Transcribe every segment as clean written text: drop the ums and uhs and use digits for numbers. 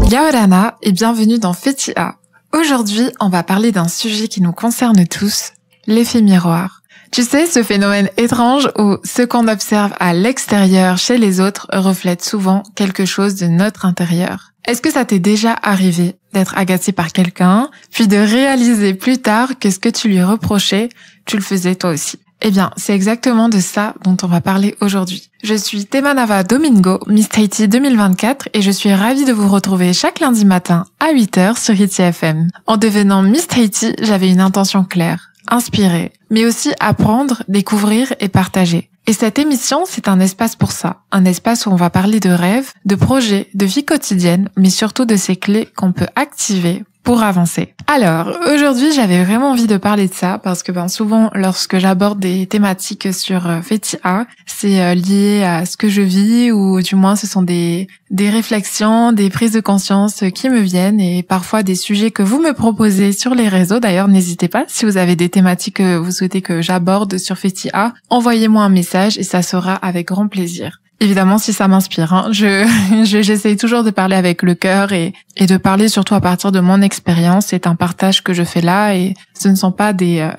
Yaorana et bienvenue dans Fetia. Aujourd'hui, on va parler d'un sujet qui nous concerne tous, l'effet miroir. Tu sais, ce phénomène étrange où ce qu'on observe à l'extérieur chez les autres reflète souvent quelque chose de notre intérieur. Est-ce que ça t'est déjà arrivé d'être agacé par quelqu'un, puis de réaliser plus tard que ce que tu lui reprochais, tu le faisais toi aussi? Eh bien, c'est exactement de ça dont on va parler aujourd'hui. Je suis Temanava Domingo, Miss Tahiti 2024 et je suis ravie de vous retrouver chaque lundi matin à 8h sur Hitty FM. En devenant Miss Tahiti, j'avais une intention claire, inspirer, mais aussi apprendre, découvrir et partager. Et cette émission, c'est un espace pour ça. Un espace où on va parler de rêves, de projets, de vie quotidienne, mais surtout de ces clés qu'on peut activer pour avancer. Alors, aujourd'hui, j'avais vraiment envie de parler de ça parce que souvent, lorsque j'aborde des thématiques sur Fetia, c'est lié à ce que je vis ou du moins ce sont des réflexions, des prises de conscience qui me viennent et parfois des sujets que vous me proposez sur les réseaux. D'ailleurs, n'hésitez pas, si vous avez des thématiques que vous souhaitez que j'aborde sur Fetia, envoyez-moi un message et ça sera avec grand plaisir. Évidemment, si ça m'inspire, j'essaye toujours de parler avec le cœur et de parler surtout à partir de mon expérience. C'est un partage que je fais là et ce ne sont pas des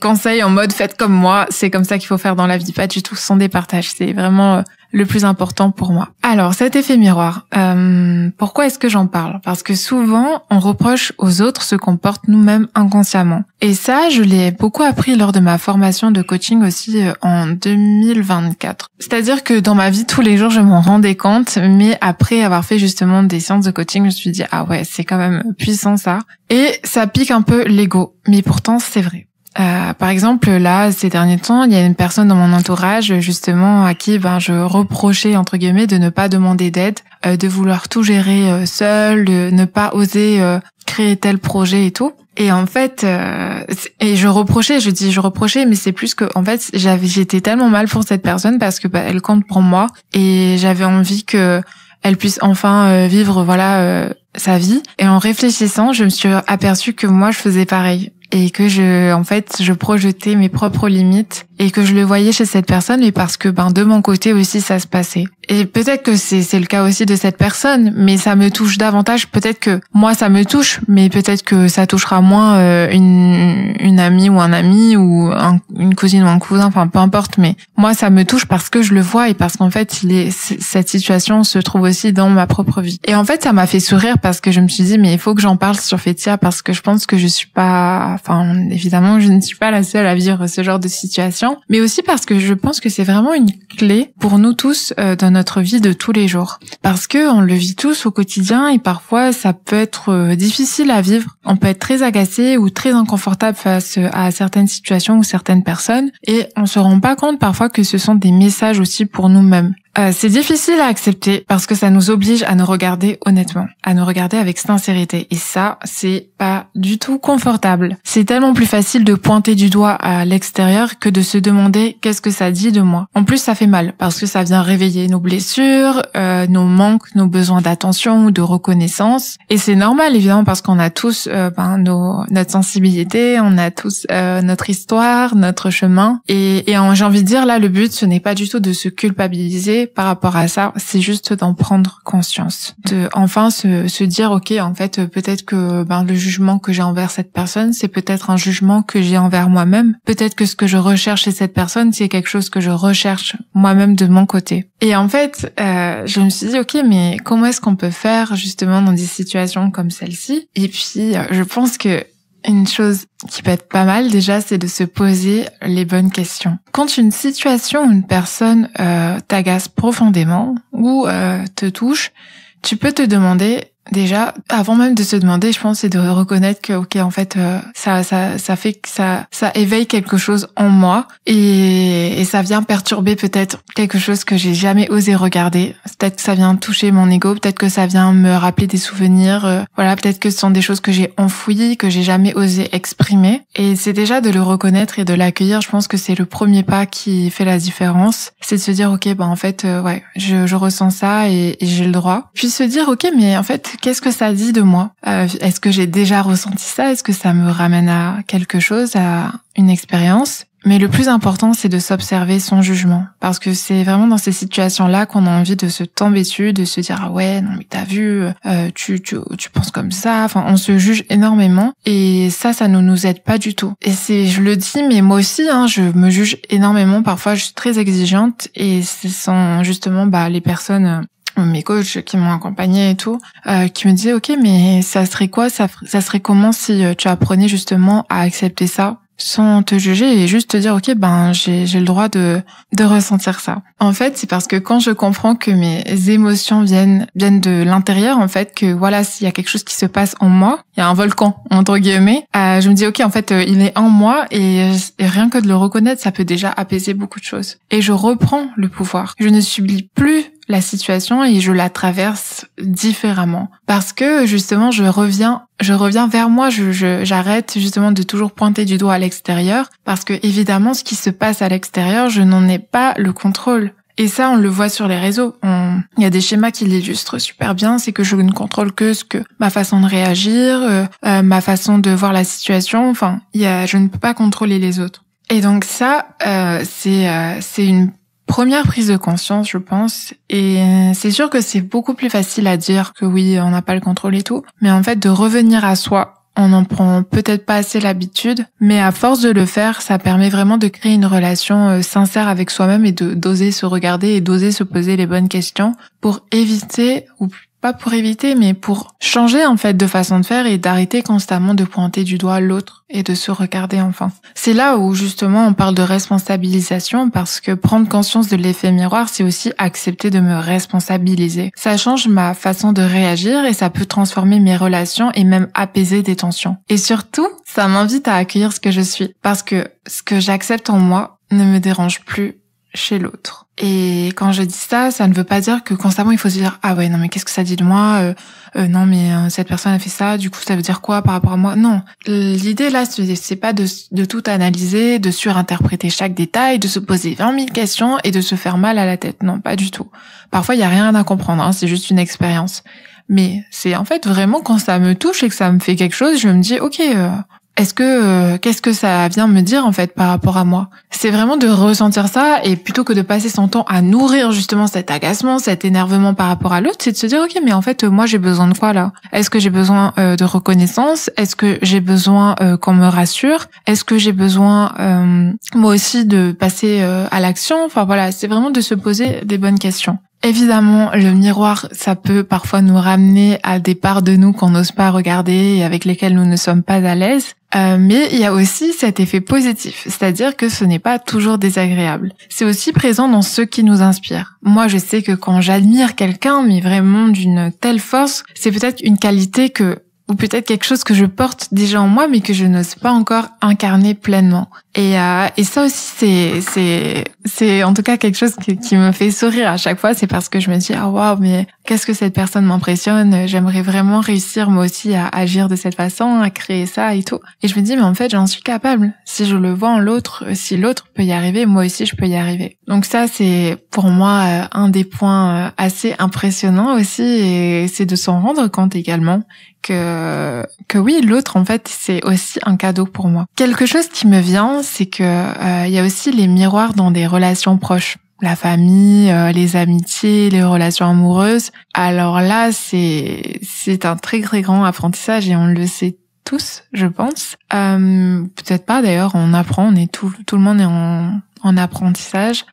conseils en mode faites comme moi, c'est comme ça qu'il faut faire dans la vie. Pas du tout, ce sont des partages. C'est vraiment le plus important pour moi. Alors, cet effet miroir, pourquoi est-ce que j'en parle? Parce que souvent, on reproche aux autres ce qu'on porte nous-mêmes inconsciemment. Et ça, je l'ai beaucoup appris lors de ma formation de coaching aussi en 2024. C'est-à-dire que dans ma vie, tous les jours, je m'en rendais compte, mais après avoir fait justement des séances de coaching, je me suis dit, ah ouais, c'est quand même puissant ça. Et ça pique un peu l'ego, mais pourtant, c'est vrai. Par exemple, là, ces derniers temps, il y a une personne dans mon entourage, justement, à qui je reprochais, entre guillemets, de ne pas demander d'aide, de vouloir tout gérer seul, de ne pas oser créer tel projet et tout. Et en fait, et je reprochais, mais c'est plus que, en fait, j'étais tellement mal pour cette personne parce que elle compte pour moi et j'avais envie que elle puisse enfin vivre, sa vie. Et en réfléchissant, je me suis aperçue que moi, je faisais pareil. Et que je projetais mes propres limites et que je le voyais chez cette personne mais parce que de mon côté aussi ça se passait. Et peut-être que c'est le cas aussi de cette personne, mais ça me touche davantage. Peut-être que moi ça me touche, mais peut-être que ça touchera moins une amie ou un ami ou une cousine ou un cousin, enfin peu importe, mais moi ça me touche parce que je le vois et parce qu'en fait cette situation se trouve aussi dans ma propre vie. Et en fait ça m'a fait sourire parce que je me suis dit mais il faut que j'en parle sur Fetia parce que je pense que je suis pas, évidemment, je ne suis pas la seule à vivre ce genre de situation, mais aussi parce que je pense que c'est vraiment une clé pour nous tous dans notre vie de tous les jours. Parce que on le vit tous au quotidien et parfois ça peut être difficile à vivre. On peut être très agacé ou très inconfortable face à certaines situations ou certaines personnes et on se rend pas compte parfois que ce sont des messages aussi pour nous-mêmes. C'est difficile à accepter parce que ça nous oblige à nous regarder honnêtement, à nous regarder avec sincérité. Et ça, c'est pas du tout confortable. C'est tellement plus facile de pointer du doigt à l'extérieur que de se demander qu'est-ce que ça dit de moi. En plus, ça fait mal parce que ça vient réveiller nos blessures, nos manques, nos besoins d'attention ou de reconnaissance. Et c'est normal, évidemment, parce qu'on a tous notre sensibilité, on a tous notre histoire, notre chemin. Et j'ai envie de dire, là, le but, ce n'est pas du tout de se culpabiliser par rapport à ça, c'est juste d'en prendre conscience, de enfin se dire ok, en fait peut-être que le jugement que j'ai envers cette personne, c'est peut-être un jugement que j'ai envers moi-même, peut-être que ce que je recherche chez cette personne, c'est quelque chose que je recherche moi-même de mon côté. Et en fait, je me suis dit ok, mais comment est-ce qu'on peut faire justement dans des situations comme celle-ci? Et puis je pense que une chose qui peut être pas mal déjà, c'est de se poser les bonnes questions. Quand une situation ou une personne t'agace profondément ou te touche, tu peux te demander déjà, avant même de se demander, je pense, c'est de reconnaître que ok, en fait, ça fait que ça éveille quelque chose en moi et ça vient perturber peut-être quelque chose que j'ai jamais osé regarder. Peut-être que ça vient toucher mon ego, peut-être que ça vient me rappeler des souvenirs. Peut-être que ce sont des choses que j'ai enfouies, que j'ai jamais osé exprimer. Et c'est déjà de le reconnaître et de l'accueillir. Je pense que c'est le premier pas qui fait la différence. C'est de se dire ok, en fait, je ressens ça et j'ai le droit. Puis se dire ok, mais en fait, qu'est-ce que ça dit de moi? Est-ce que j'ai déjà ressenti ça? Est-ce que ça me ramène à quelque chose, à une expérience? Mais le plus important, c'est de s'observer sans jugement. Parce que c'est vraiment dans ces situations-là qu'on a envie de se tomber dessus, de se dire, ah ouais, non mais t'as vu, tu penses comme ça. Enfin, on se juge énormément. Et ça ne nous aide pas du tout. Et je le dis, mais moi aussi, je me juge énormément. Parfois, je suis très exigeante. Et ce sont justement, les personnes, mes coachs qui m'ont accompagnée et tout, qui me disaient, ok, mais ça serait quoi, ça serait comment si tu apprenais justement à accepter ça sans te juger et juste te dire, ok, j'ai le droit de ressentir ça. En fait, c'est parce que quand je comprends que mes émotions viennent de l'intérieur, en fait, que voilà, s'il y a quelque chose qui se passe en moi, il y a un volcan, entre guillemets, je me dis, ok, en fait, il est en moi et rien que de le reconnaître, ça peut déjà apaiser beaucoup de choses. Et je reprends le pouvoir. Je ne subis plus la situation et je la traverse différemment. Parce que, justement, je reviens vers moi, j'arrête justement de toujours pointer du doigt à l'extérieur, parce que, évidemment, ce qui se passe à l'extérieur, je n'en ai pas le contrôle. Et ça, on le voit sur les réseaux. Il y a des schémas qui l'illustrent super bien, c'est que je ne contrôle que ma façon de réagir, ma façon de voir la situation, je ne peux pas contrôler les autres. Et donc ça, c'est une première prise de conscience, je pense, et c'est sûr que c'est beaucoup plus facile à dire que oui, on n'a pas le contrôle et tout, mais en fait, de revenir à soi, on n'en prend peut-être pas assez l'habitude, mais à force de le faire, ça permet vraiment de créer une relation sincère avec soi-même et d'oser se regarder et d'oser se poser les bonnes questions pour éviter, ou pas pour éviter, mais pour changer en fait de façon de faire et d'arrêter constamment de pointer du doigt l'autre et de se regarder enfin. C'est là où justement on parle de responsabilisation, parce que prendre conscience de l'effet miroir, c'est aussi accepter de me responsabiliser. Ça change ma façon de réagir et ça peut transformer mes relations et même apaiser des tensions. Et surtout, ça m'invite à accueillir ce que je suis, parce que ce que j'accepte en moi ne me dérange plus chez l'autre. Et quand je dis ça, ça ne veut pas dire que constamment il faut se dire, ah ouais, non mais qu'est-ce que ça dit de moi, non mais cette personne a fait ça, du coup ça veut dire quoi par rapport à moi. Non, l'idée là, c'est pas de tout analyser, de surinterpréter chaque détail, de se poser 20 000 questions et de se faire mal à la tête. Non, pas du tout. Parfois il y a rien à comprendre, c'est juste une expérience. Mais c'est en fait vraiment quand ça me touche et que ça me fait quelque chose, je me dis, ok, qu'est-ce que ça vient me dire en fait par rapport à moi? C'est vraiment de ressentir ça, et plutôt que de passer son temps à nourrir justement cet agacement, cet énervement par rapport à l'autre, c'est de se dire, ok, mais en fait moi j'ai besoin de quoi là? Est-ce que j'ai besoin de reconnaissance? Est-ce que j'ai besoin qu'on me rassure? Est-ce que j'ai besoin moi aussi de passer à l'action? Enfin voilà, c'est vraiment de se poser des bonnes questions. Évidemment, le miroir, ça peut parfois nous ramener à des parts de nous qu'on n'ose pas regarder et avec lesquelles nous ne sommes pas à l'aise. Mais il y a aussi cet effet positif, c'est-à-dire que ce n'est pas toujours désagréable. C'est aussi présent dans ceux qui nous inspirent. Moi, je sais que quand j'admire quelqu'un, mais vraiment d'une telle force, c'est peut-être une qualité ou peut-être quelque chose que je porte déjà en moi, mais que je n'ose pas encore incarner pleinement. Et ça aussi, c'est en tout cas quelque chose qui me fait sourire à chaque fois. C'est parce que je me dis, ah waouh, mais qu'est-ce que cette personne m'impressionne. J'aimerais vraiment réussir moi aussi à agir de cette façon, à créer ça et tout. Et je me dis, mais en fait, j'en suis capable. Si je le vois en l'autre, si l'autre peut y arriver, moi aussi je peux y arriver. Donc ça, c'est pour moi un des points assez impressionnants aussi, et c'est de s'en rendre compte également que oui, l'autre en fait c'est aussi un cadeau pour moi. Quelque chose qui me vient, c'est que il y a aussi les miroirs dans des relations proches, la famille, les amitiés, les relations amoureuses. Alors là, c'est un très très grand apprentissage et on le sait tous, je pense. Peut-être pas d'ailleurs, on apprend, tout le monde est en apprentissage.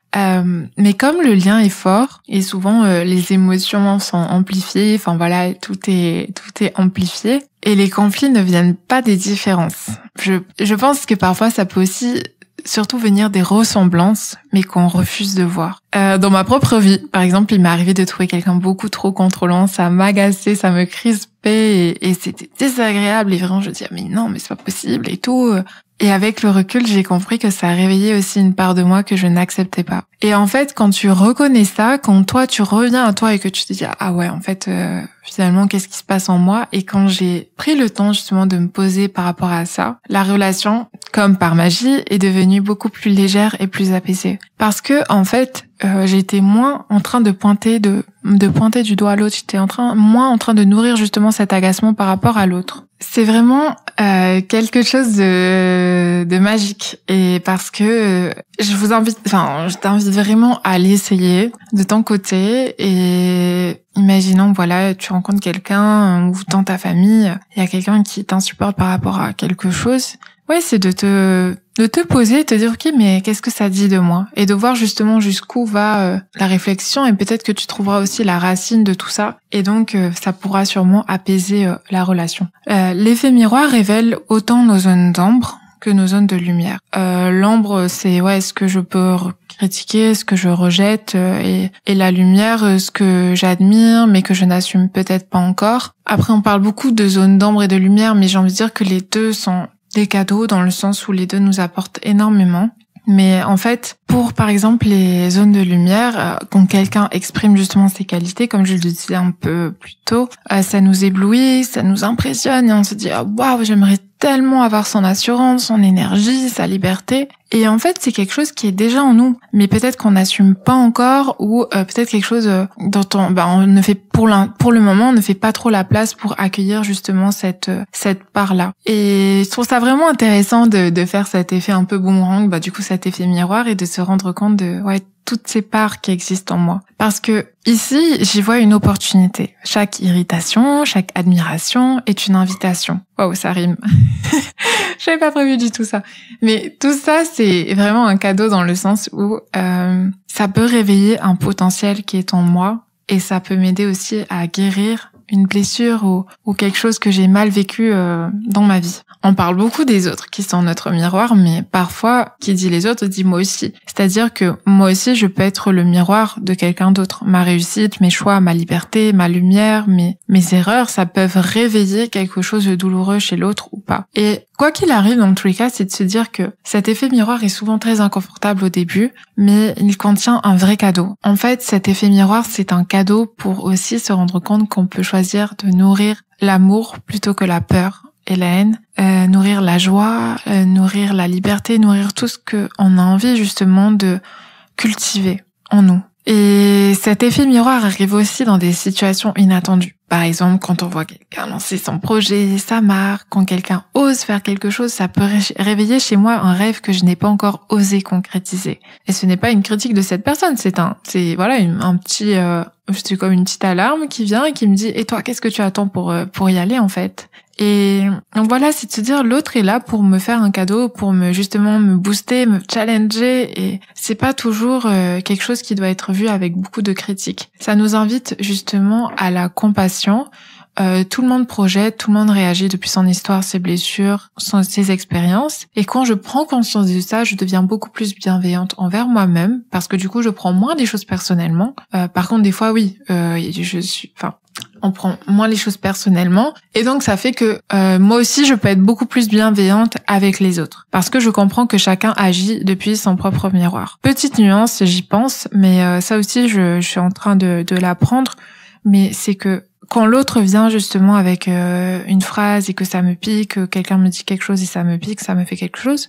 Mais comme le lien est fort et souvent les émotions sont amplifiées, enfin voilà, tout est amplifié et les conflits ne viennent pas des différences. Je pense que parfois ça peut aussi surtout venir des ressemblances, mais qu'on refuse de voir. Dans ma propre vie, par exemple, il m'est arrivé de trouver quelqu'un beaucoup trop contrôlant, ça m'agaçait, ça me crispait et c'était désagréable et vraiment je disais mais non, mais c'est pas possible et tout. Et avec le recul, j'ai compris que ça a réveillé aussi une part de moi que je n'acceptais pas. Et en fait, quand tu reconnais ça, quand toi tu reviens à toi et que tu te dis ah ouais, en fait finalement qu'est-ce qui se passe en moi, et quand j'ai pris le temps justement de me poser par rapport à ça, la relation, comme par magie, est devenue beaucoup plus légère et plus apaisée. Parce que en fait, j'étais moins en train de pointer du doigt à l'autre. J'étais moins en train de nourrir justement cet agacement par rapport à l'autre. C'est vraiment quelque chose de magique, et parce que je t'invite vraiment à l'essayer de ton côté. Et imaginons, voilà, tu rencontres quelqu'un ou dans ta famille, il y a quelqu'un qui t'insupporte par rapport à quelque chose. Ouais, c'est de te poser et te dire, ok, mais qu'est-ce que ça dit de moi? Et de voir justement jusqu'où va la réflexion, et peut-être que tu trouveras aussi la racine de tout ça. Et donc, ça pourra sûrement apaiser la relation. L'effet miroir révèle autant nos zones d'ombre que nos zones de lumière. L'ombre, c'est ce que je peux critiquer, ce que je rejette, et la lumière, ce que j'admire, mais que je n'assume peut-être pas encore. Après, on parle beaucoup de zones d'ombre et de lumière, mais j'ai envie de dire que les deux sont des cadeaux, dans le sens où les deux nous apportent énormément. Mais en fait, pour par exemple les zones de lumière, quand quelqu'un exprime justement ses qualités, comme je le disais un peu plus tôt, ça nous éblouit, ça nous impressionne, et on se dit waouh, j'aimerais tellement avoir son assurance, son énergie, sa liberté. Et en fait, c'est quelque chose qui est déjà en nous, mais peut-être qu'on n'assume pas encore, ou peut-être quelque chose dont on ne fait pour le moment, on ne fait pas trop la place pour accueillir justement cette part-là. Et je trouve ça vraiment intéressant de faire cet effet un peu boomerang, du coup cet effet miroir, et de se rendre compte de toutes ces parts qui existent en moi. Parce que ici, j'y vois une opportunité. Chaque irritation, chaque admiration est une invitation. Waouh, ça rime. J'avais pas prévu du tout ça. Mais tout ça, c'est vraiment un cadeau, dans le sens où ça peut réveiller un potentiel qui est en moi, et ça peut m'aider aussi à guérir une blessure ou quelque chose que j'ai mal vécu dans ma vie. On parle beaucoup des autres qui sont notre miroir, mais parfois, qui dit les autres dit moi aussi. C'est-à-dire que moi aussi, je peux être le miroir de quelqu'un d'autre. Ma réussite, mes choix, ma liberté, ma lumière, mes erreurs, ça peut réveiller quelque chose de douloureux chez l'autre ou pas. Et quoi qu'il arrive, dans tous les cas, c'est de se dire que cet effet miroir est souvent très inconfortable au début, mais il contient un vrai cadeau. En fait, cet effet miroir, c'est un cadeau pour aussi se rendre compte qu'on peut choisir de nourrir l'amour plutôt que la peur et la haine, nourrir la joie, nourrir la liberté, nourrir tout ce qu'on a envie justement de cultiver en nous. Et cet effet miroir arrive aussi dans des situations inattendues. Par exemple, quand on voit quelqu'un lancer son projet, sa marque, quand quelqu'un ose faire quelque chose, ça peut réveiller chez moi un rêve que je n'ai pas encore osé concrétiser. Et ce n'est pas une critique de cette personne, c'est comme une petite alarme qui vient et qui me dit, et toi, qu'est-ce que tu attends pour y aller, en fait? Et donc voilà, c'est de se dire, l'autre est là pour me faire un cadeau, pour justement me booster, me challenger, et c'est pas toujours quelque chose qui doit être vu avec beaucoup de critiques. Ça nous invite justement à la compassion. Tout le monde projette, tout le monde réagit depuis son histoire, ses blessures, ses expériences. Et quand je prends conscience de ça, je deviens beaucoup plus bienveillante envers moi-même, parce que du coup, je prends moins les choses personnellement. Par contre, des fois, oui, on prend moins les choses personnellement, et donc ça fait que moi aussi je peux être beaucoup plus bienveillante avec les autres, parce que je comprends que chacun agit depuis son propre miroir. Petite nuance, j'y pense, mais ça aussi je suis en train de l'apprendre, mais c'est que quand l'autre vient justement avec une phrase et que ça me pique, que quelqu'un me dit quelque chose et ça me pique, ça me fait quelque chose,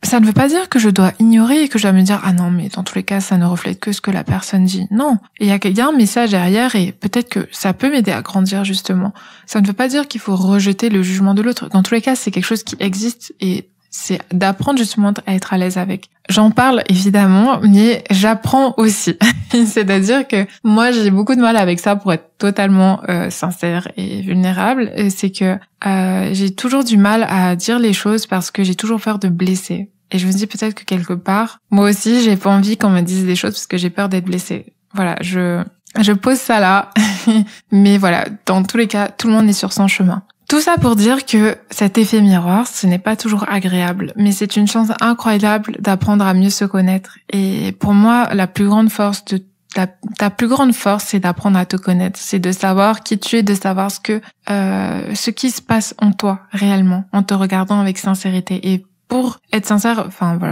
ça ne veut pas dire que je dois ignorer et que je dois me dire « Ah non, mais dans tous les cas, ça ne reflète que ce que la personne dit. » Non, il y a un message derrière, et peut-être que ça peut m'aider à grandir justement. Ça ne veut pas dire qu'il faut rejeter le jugement de l'autre. Dans tous les cas, c'est quelque chose qui existe, et c'est d'apprendre justement à être à l'aise avec. J'en parle évidemment, mais j'apprends aussi. C'est-à-dire que moi, j'ai beaucoup de mal avec ça, pour être totalement sincère et vulnérable. C'est que j'ai toujours du mal à dire les choses parce que j'ai toujours peur de blesser. Et je me dis peut-être que quelque part, moi aussi, j'ai pas envie qu'on me dise des choses parce que j'ai peur d'être blessée. Voilà, je pose ça là. Mais voilà, dans tous les cas, tout le monde est sur son chemin. Tout ça pour dire que cet effet miroir, ce n'est pas toujours agréable, mais c'est une chance incroyable d'apprendre à mieux se connaître. Et pour moi, ta plus grande force, c'est d'apprendre à te connaître. C'est de savoir qui tu es, de savoir ce qui se passe en toi réellement, en te regardant avec sincérité. Et pour être sincère,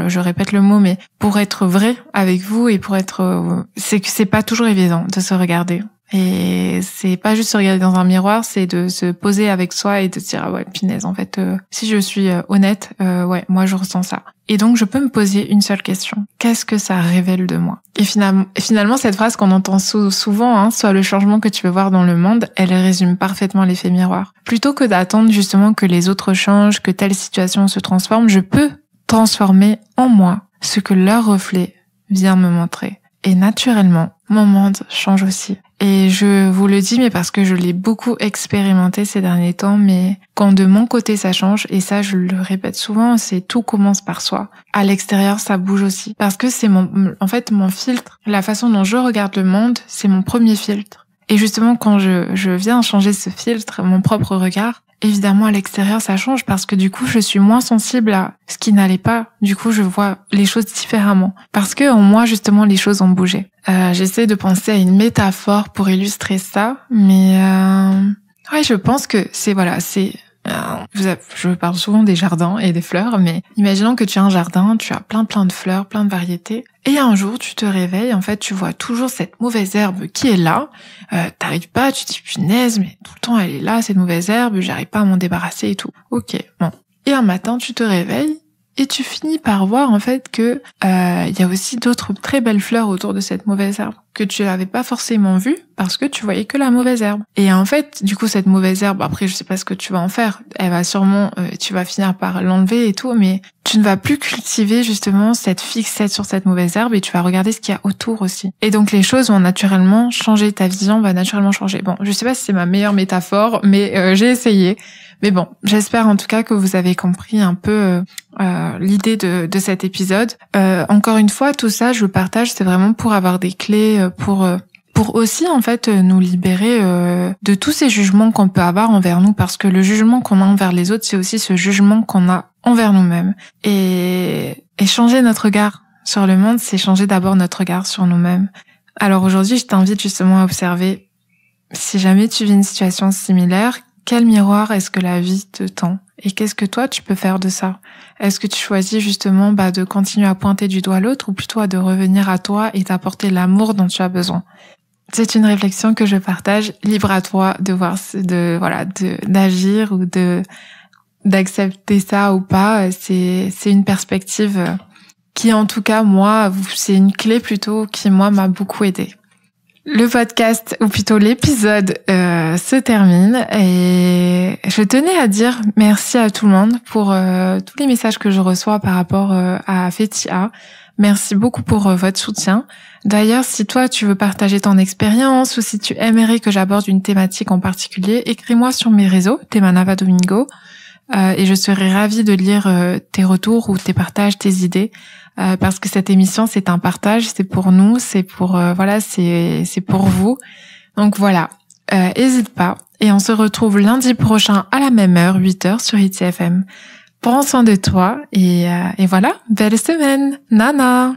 je répète le mot, mais pour être vrai avec vous et pour être, c'est que c'est pas toujours évident de se regarder. Et c'est pas juste se regarder dans un miroir, c'est de se poser avec soi et de se dire ah ouais, punaise, en fait, si je suis honnête, ouais, moi je ressens ça. Et donc je peux me poser une seule question. Qu'est-ce que ça révèle de moi? Et finalement, cette phrase qu'on entend souvent, soit le changement que tu veux voir dans le monde, elle résume parfaitement l'effet miroir. Plutôt que d'attendre justement que les autres changent, que telle situation se transforme, je peux transformer en moi ce que leur reflet vient me montrer. Et naturellement, mon monde change aussi. Et je vous le dis, mais parce que je l'ai beaucoup expérimenté ces derniers temps, mais quand de mon côté ça change, et ça je le répète souvent, c'est tout commence par soi. À l'extérieur, ça bouge aussi. Parce que c'est mon filtre. La façon dont je regarde le monde, c'est mon premier filtre. Et justement, quand je viens changer ce filtre, mon propre regard, évidemment, à l'extérieur, ça change parce que du coup, je suis moins sensible à ce qui n'allait pas. Du coup, je vois les choses différemment. Parce que en moi, justement, les choses ont bougé. J'essaie de penser à une métaphore pour illustrer ça, mais ouais, je pense que je parle souvent des jardins et des fleurs, mais imaginons que tu as un jardin, tu as plein de fleurs, plein de variétés, et un jour tu te réveilles, en fait tu vois toujours cette mauvaise herbe qui est là, t'arrives pas, tu te dis punaise, mais tout le temps elle est là, cette mauvaise herbe, j'arrive pas à m'en débarrasser et tout. Ok, bon. Et un matin tu te réveilles, et tu finis par voir en fait que y a aussi d'autres très belles fleurs autour de cette mauvaise herbe que tu n'avais pas forcément vue parce que tu voyais que la mauvaise herbe. Et en fait, du coup, cette mauvaise herbe, après je sais pas ce que tu vas en faire, elle va sûrement, tu vas finir par l'enlever et tout, mais tu ne vas plus cultiver justement cette fixette sur cette mauvaise herbe et tu vas regarder ce qu'il y a autour aussi. Et donc les choses vont naturellement changer, ta vision va naturellement changer. Bon, je sais pas si c'est ma meilleure métaphore, mais j'ai essayé. Mais bon, j'espère en tout cas que vous avez compris un peu l'idée de cet épisode. Encore une fois, tout ça, je le partage, c'est vraiment pour avoir des clés, pour aussi en fait nous libérer de tous ces jugements qu'on peut avoir envers nous, parce que le jugement qu'on a envers les autres, c'est aussi ce jugement qu'on a envers nous-mêmes. Et changer notre regard sur le monde, c'est changer d'abord notre regard sur nous-mêmes. Alors aujourd'hui, je t'invite justement à observer, si jamais tu vis une situation similaire, quel miroir est-ce que la vie te tend? Et qu'est-ce que toi tu peux faire de ça? Est-ce que tu choisis justement de continuer à pointer du doigt l'autre, ou plutôt de revenir à toi et t'apporter l'amour dont tu as besoin? C'est une réflexion que je partage, libre à toi de voir, d'agir ou d'accepter ça ou pas. C'est une perspective qui, en tout cas, moi, c'est une clé plutôt qui, moi, m'a beaucoup aidée. Le podcast, ou plutôt l'épisode, se termine et je tenais à dire merci à tout le monde pour tous les messages que je reçois par rapport à Fetia. Merci beaucoup pour votre soutien. D'ailleurs, si toi tu veux partager ton expérience ou si tu aimerais que j'aborde une thématique en particulier, écris-moi sur mes réseaux, Temanava Domingo, et je serai ravie de lire tes retours ou tes partages, tes idées. Parce que cette émission, c'est un partage, c'est pour nous, c'est pour c'est pour vous. Donc voilà, hésite pas et on se retrouve lundi prochain à la même heure, 8h sur ITFM. Prends soin de toi et voilà, belle semaine. Nana.